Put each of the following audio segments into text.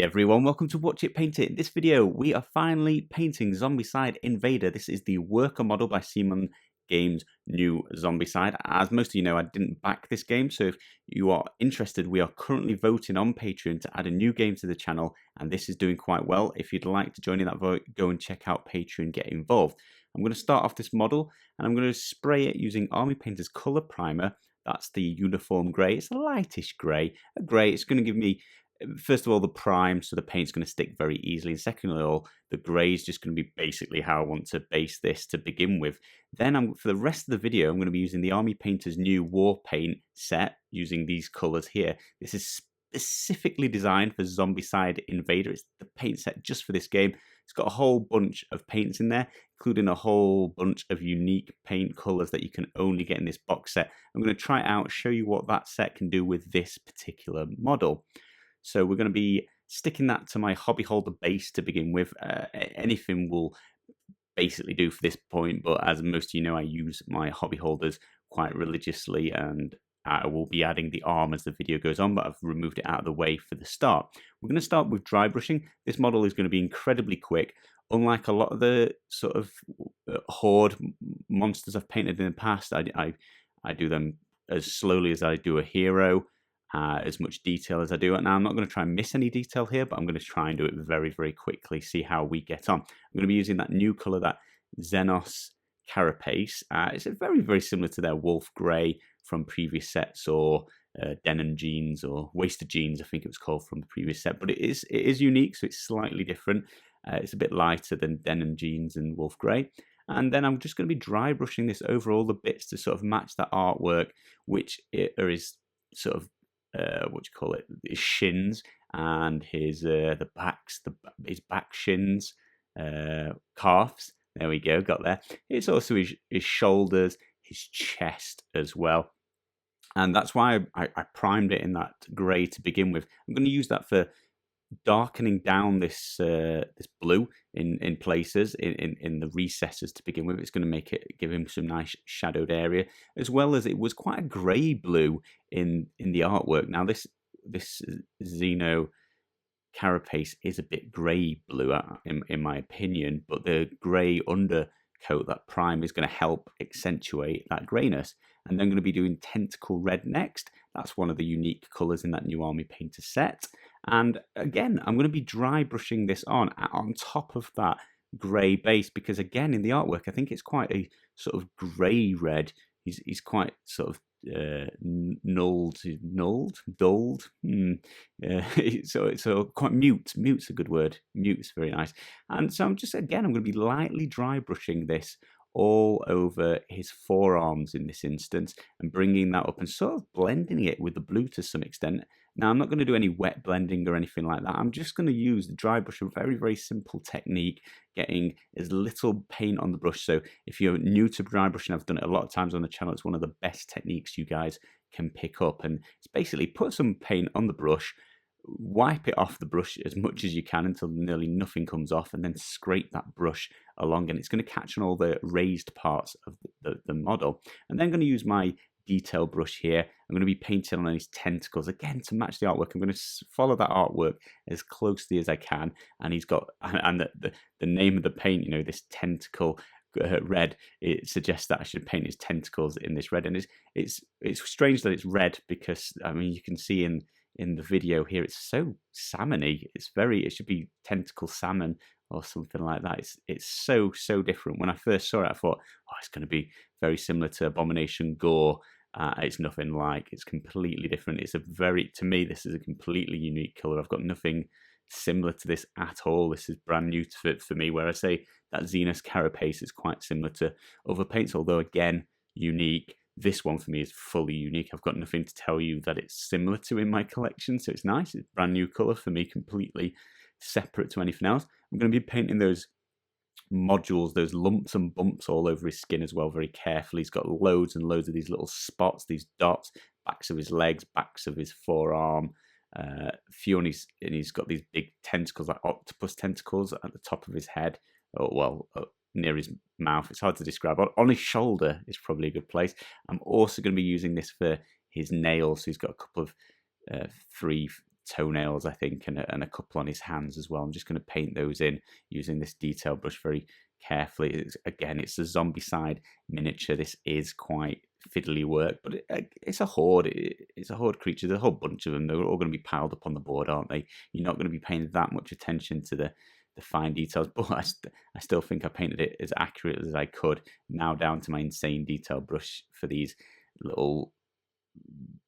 everyone, welcome to Watch It Paint It. In this video, we are finally painting Zombicide Invader. This is the worker model by Simon Games' new Zombicide. As most of you know, I didn't back this game, so if you are interested, we are currently voting on Patreon to add a new game to the channel, and this is doing quite well. If you'd like to join in that vote, go and check out Patreon, get involved. I'm going to start off this model, and I'm going to spray it using Army Painter's Colour Primer. That's the uniform grey. It's a lightish grey. It's going to give me, first of all, the prime, so the paint's going to stick very easily. And second of all, the grey is just going to be basically how I want to base this to begin with. Then for the rest of the video, I'm going to be using the Army Painter's new War Paint set using these colours here. This is specifically designed for Zombicide Invader. It's the paint set just for this game. It's got a whole bunch of paints in there, including a whole bunch of unique paint colours that you can only get in this box set. I'm going to try it out, show you what that set can do with this particular model. So we're going to be sticking that to my hobby holder base to begin with. Anything will basically do for this point, but as most of you know, I use my hobby holders quite religiously, and I will be adding the arm as the video goes on, but I've removed it out of the way for the start. We're going to start with dry brushing. This model is going to be incredibly quick. Unlike a lot of the sort of horde monsters I've painted in the past, I do them as slowly as I do a hero. As much detail as I do. Now, I'm not going to try and miss any detail here, but I'm going to try and do it very, very quickly, see how we get on. I'm going to be using that new colour, that Xenos Carapace. It's very, very similar to their Wolf Grey from previous sets, or Denim Jeans, or Wasted Jeans, I think it was called, from the previous set. But it is unique, so it's slightly different. It's a bit lighter than Denim Jeans and Wolf Grey. And then I'm just going to be dry brushing this over all the bits to sort of match that artwork, which is sort of his shins and his his back shins, calves. There we go, got there. It's also his shoulders, his chest as well. And that's why I primed it in that grey to begin with. I'm going to use that for darkening down this this blue in places in the recesses to begin with. It's going to give him some nice shadowed area, as well as it was quite a grey blue in the artwork. Now this Xenos Carapace is a bit grey blue in my opinion, but the grey undercoat, that prime, is going to help accentuate that greyness. And then I'm going to be doing Tentacle Red next. That's one of the unique colours in that new Army Painter set. And again, I'm going to be dry brushing this on top of that grey base, because again, in the artwork, I think it's quite a sort of grey red. He's quite sort of dulled. So quite mute. Mute's a good word. Mute's very nice. And so I'm going to be lightly dry brushing this all over his forearms in this instance, and bringing that up and sort of blending it with the blue to some extent. Now, I'm not going to do any wet blending or anything like that. I'm just going to use the dry brush, a very, very simple technique, getting as little paint on the brush. So if you're new to dry brushing, I've done it a lot of times on the channel. It's one of the best techniques you guys can pick up. And it's basically put some paint on the brush, wipe it off the brush as much as you can until nearly nothing comes off, and then scrape that brush along, and it's going to catch on all the raised parts of the model. And then I'm going to use my detail brush here. I'm going to be painting on his tentacles again to match the artwork. I'm going to follow that artwork as closely as I can, and he's got, and the name of the paint, you know, this Tentacle Red, it suggests that I should paint his tentacles in this red. And it's strange that it's red, because I mean, you can see in the video here, it's so salmony. It should be tentacle salmon or something like that. It's so different. When I first saw it, I thought, oh, it's going to be very similar to Abomination Gore. It's nothing like. It's completely different. To me, this is a completely unique color. I've got nothing similar to this at all. This is brand new for me, where I say that Xenos Carapace is quite similar to other paints, although again, unique. This one for me is fully unique. I've got nothing to tell you that it's similar to in my collection, so it's nice. It's brand new colour for me, completely separate to anything else. I'm going to be painting those modules, those lumps and bumps all over his skin as well, very carefully. He's got loads and loads of these little spots, these dots, backs of his legs, backs of his forearm, few on his, and he's got these big tentacles, like octopus tentacles at the top of his head. Near his mouth. It's hard to describe. On his shoulder is probably a good place. I'm also going to be using this for his nails. So he's got a couple of 3 toenails, I think, and a couple on his hands as well. I'm just going to paint those in using this detail brush very carefully. Again, it's a Zombicide miniature. This is quite fiddly work, but it's a horde. It's a horde creature. There's a whole bunch of them. They're all going to be piled up on the board, aren't they? You're not going to be paying that much attention to the fine details, but I still think I painted it as accurate as I could. Now down to my insane detail brush for these little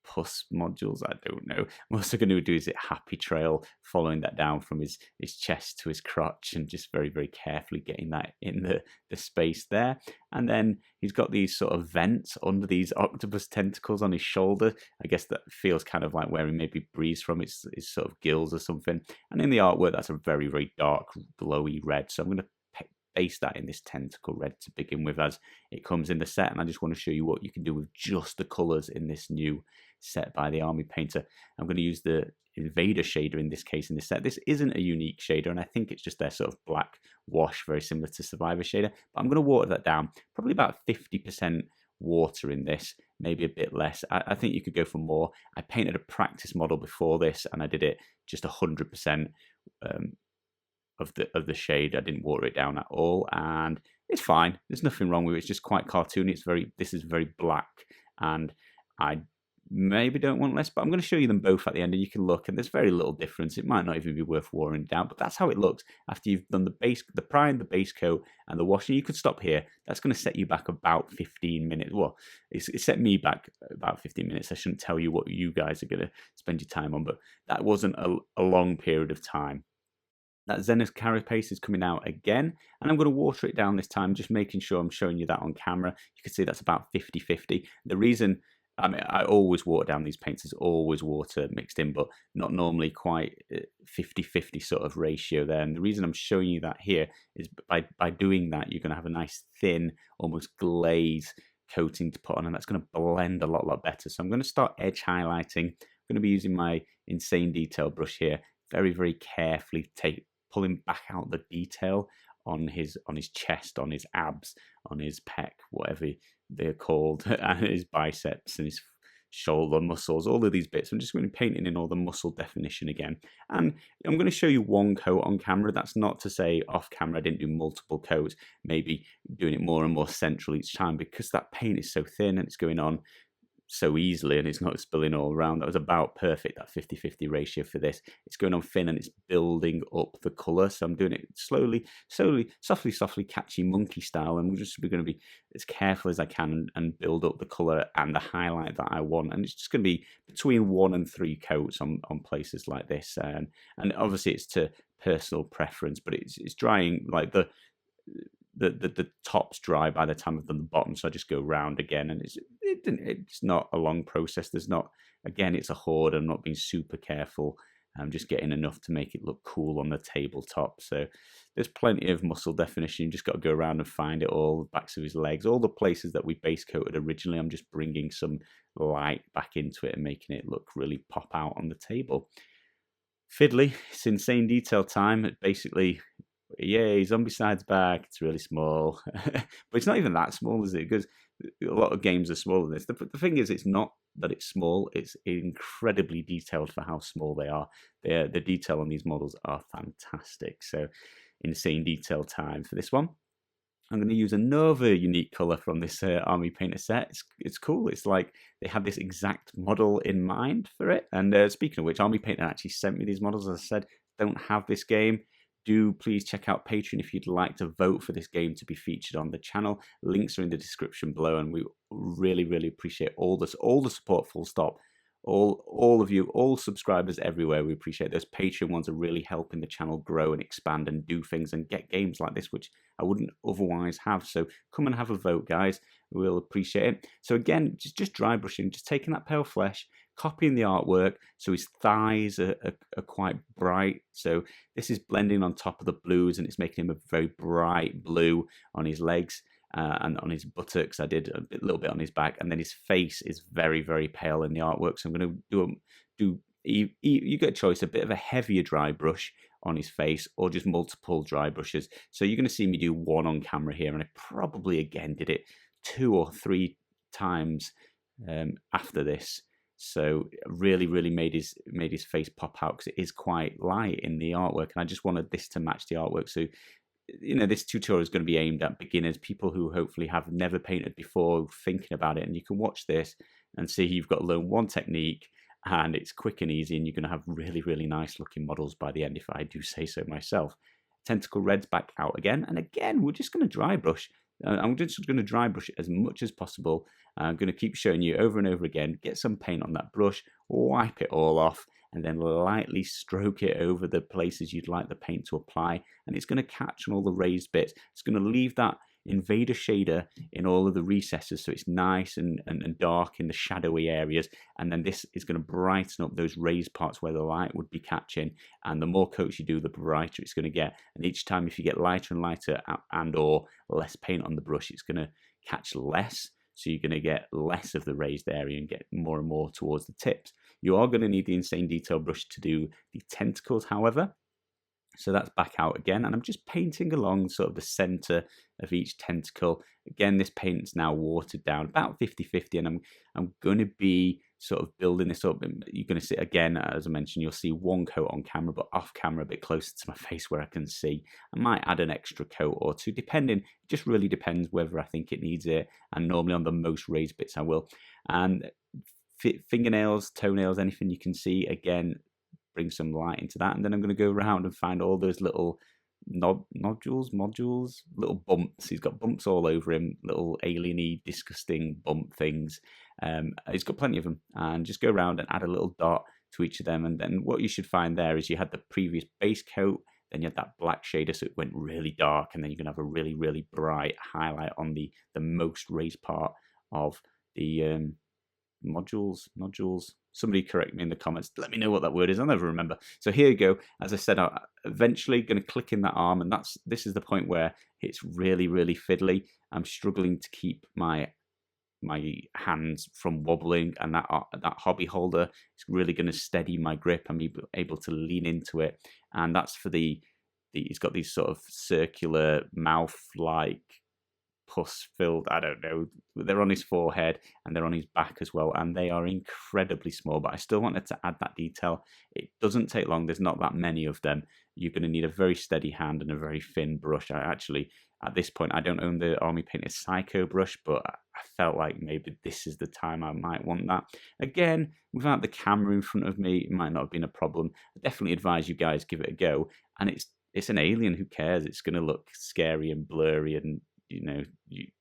pus modules. I don't know. I'm also going to do is it happy trail, following that down from his chest to his crotch, and just very, very carefully getting that in the space there. And then he's got these sort of vents under these octopus tentacles on his shoulder. I guess that feels kind of like where he maybe breathes from, his sort of gills or something. And in the artwork, that's a very, very dark, glowy red. So I'm going to base that in this Tentacle Red to begin with as it comes in the set, and I just want to show you what you can do with just the colours in this new set by the Army Painter. I'm going to use the Invader shader in this case in this set. This isn't a unique shader, and I think it's just their sort of black wash, very similar to Survivor shader, but I'm going to water that down, probably about 50% water in this, maybe a bit less. I think you could go for more. I painted a practice model before this, and I did it just 100% of the shade. I didn't water it down at all, and it's fine. There's nothing wrong with it. It's just quite cartoony. This is very black, and I maybe don't want less, but I'm going to show you them both at the end, and you can look, and there's very little difference. It might not even be worth watering down, but that's how it looks after you've done the prime, the base coat, and the washing. You could stop here. That's going to set you back about 15 minutes. Well, it set me back about 15 minutes. I shouldn't tell you what you guys are going to spend your time on, but that wasn't a long period of time. That Xenos Carapace is coming out again, and I'm going to water it down this time, just making sure I'm showing you that on camera. You can see that's about 50-50. The reason, I mean, I always water down these paints, there's always water mixed in, but not normally quite 50-50 sort of ratio there. And the reason I'm showing you that here is by doing that, you're going to have a nice thin, almost glaze coating to put on, and that's going to blend a lot better. So I'm going to start edge highlighting. I'm going to be using my insane detail brush here, very, very carefully pulling back out the detail on his chest, on his abs, on his pec, whatever they're called, and his biceps and his shoulder muscles, all of these bits. I'm just going to be painting in all the muscle definition again. And I'm going to show you one coat on camera. That's not to say off camera I didn't do multiple coats, maybe doing it more and more central each time, because that paint is so thin and it's going on so easily and it's not spilling all around. That was about perfect, that 50-50 ratio for this. It's going on thin and it's building up the colour, so I'm doing it slowly, softly, catchy monkey style, and we're going to be as careful as I can and build up the colour and the highlight that I want. And it's just going to be between 1 and 3 coats on places like this, and obviously it's to personal preference, but it's drying, like the top's dry by the time I've done the bottom, so I just go round again, and it's not a long process. There's not, again, it's a horde. I'm not being super careful. I'm just getting enough to make it look cool on the tabletop. So there's plenty of muscle definition. You just got to go around and find it all, the backs of his legs, all the places that we base coated originally. I'm just bringing some light back into it and making it look really pop out on the table. Fiddly, it's insane detail time. It basically, yay, Zombicide's back. It's really small, but it's not even that small, is it? Because a lot of games are smaller than this. The thing is, it's not that it's small, it's incredibly detailed for how small they are. The detail on these models are fantastic. So insane detail time for this one. I'm going to use another unique colour from this Army Painter set. It's cool. It's like they had this exact model in mind for it. And speaking of which, Army Painter actually sent me these models. As I said, don't have this game. Do please check out Patreon if you'd like to vote for this game to be featured on the channel. Links are in the description below, and we really, really appreciate all the support, full stop. All of you, all subscribers everywhere, we appreciate those. Patreon ones are really helping the channel grow and expand and do things and get games like this, which I wouldn't otherwise have. So come and have a vote, guys. We'll appreciate it. So again, just dry brushing, just taking that pale flesh, copying the artwork, so his thighs are quite bright. So this is blending on top of the blues, and it's making him a very bright blue on his legs and on his buttocks. I did a little bit on his back, and then his face is very, very pale in the artwork. So I'm going to do you get a choice, a bit of a heavier dry brush on his face or just multiple dry brushes. So you're going to see me do one on camera here, and I probably again did it 2 or 3 times after this. So really, really made his face pop out, because it is quite light in the artwork, and I just wanted this to match the artwork. So, you know, this tutorial is going to be aimed at beginners, people who hopefully have never painted before, thinking about it, and you can watch this and see you've got to learn one technique, and it's quick and easy, and you're going to have really, really nice looking models by the end, if I do say so myself. Tentacle Red's back out again, and again we're just going to dry brush. I'm just going to dry brush it as much as possible. I'm going to keep showing you over and over again. Get some paint on that brush, wipe it all off, and then lightly stroke it over the places you'd like the paint to apply. And it's going to catch on all the raised bits. It's going to leave that Invader shader in all of the recesses, so it's nice and dark in the shadowy areas, and then this is going to brighten up those raised parts where the light would be catching, and the more coats you do, the brighter it's going to get. And each time, if you get lighter and lighter and or less paint on the brush, it's going to catch less, so you're going to get less of the raised area and get more and more towards the tips. You are going to need the Insane Detail brush to do the tentacles, however. So that's back out again, and I'm just painting along sort of the center of each tentacle. Again, this paint's now watered down about 50-50, and I'm going to be sort of building this up. You're going to see, again, as I mentioned, you'll see one coat on camera, but off camera a bit closer to my face where I can see. I might add an extra coat or two, depending. It just really depends whether I think it needs it, and normally on the most raised bits I will. And fingernails, toenails, anything you can see, again, bring some light into that. And then I'm going to go around and find all those little modules, little bumps. He's got bumps all over him, little alien-y, disgusting bump things. He's got plenty of them, and just go around and add a little dot to each of them. And then what you should find there is you had the previous base coat, then you had that black shader, so it went really dark, and then you're going to have a really, really bright highlight on the most raised part of the modules. Somebody correct me in the comments. Let me know what that word is. I'll never remember. So here you go. As I said, I'm eventually going to click in that arm, and this is the point where it's really, really fiddly. I'm struggling to keep my hands from wobbling, and that hobby holder is really going to steady my grip. I'm able to lean into it, and that's for he's got these sort of circular mouth-like pus-filled, I don't know, they're on his forehead and they're on his back as well, and they are incredibly small, but I still wanted to add that detail. It doesn't take long. There's not that many of them. You're going to need a very steady hand and a very thin brush. I actually, at this point, I don't own the Army Painter Psycho brush, but I felt like maybe this is the time I might want that. Again, without the camera in front of me, it might not have been a problem. I definitely advise you guys give it a go. And it's an alien. Who cares? It's going to look scary and blurry, and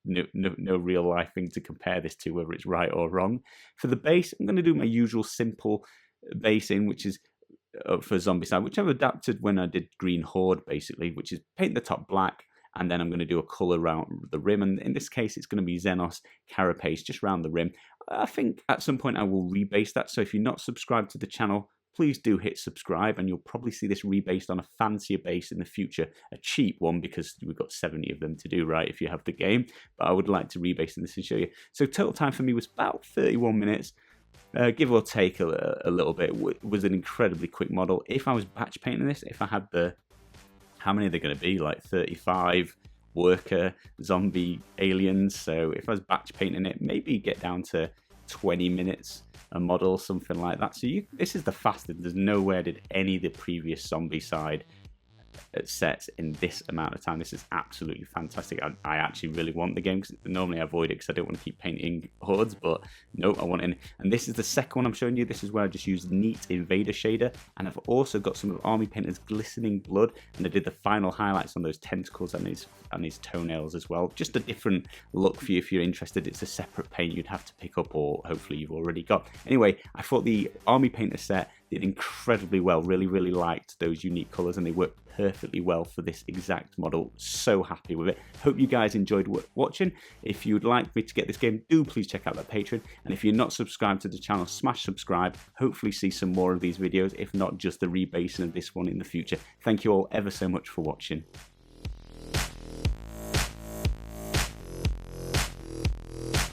no real life thing to compare this to, whether it's right or wrong. For the base, I'm going to do my usual simple basing, which is for Zombicide, which I've adapted when I did Green Horde, basically, which is paint the top black, and then I'm going to do a colour around the rim, and in this case it's going to be Xenos Carapace just around the rim. I think at some point I will rebase that, so if you're not subscribed to the channel, please do hit subscribe, and you'll probably see this rebased on a fancier base in the future, a cheap one, because we've got 70 of them to do, right, if you have the game, but I would like to rebase this and show you. So total time for me was about 31 minutes, give or take a little bit. It was an incredibly quick model. If I was batch painting this, if I had how many are they going to be, like 35 worker zombie aliens, so if I was batch painting it, maybe get down to 20 minutes a model, something like that. So this is the fastest. There's nowhere did any of the previous Zombicide sets in this amount of time. This is absolutely fantastic. I actually really want the game, because normally I avoid it because I don't want to keep painting hordes, but no, I want it in. And this is the second one I'm showing you. This is where I just used neat Invader shader, and I've also got some of Army Painter's Glistening Blood, and I did the final highlights on those tentacles and his toenails as well. Just a different look for you if you're interested. It's a separate paint you'd have to pick up, or hopefully you've already got. Anyway, I thought the Army Painter set did incredibly well. Really, really liked those unique colours, and they worked perfectly well for this exact model. So happy with it. Hope you guys enjoyed watching. If you would like me to get this game, do please check out that Patreon. And if you're not subscribed to the channel, smash subscribe. Hopefully see some more of these videos, if not just the rebasing of this one in the future. Thank you all ever so much for watching.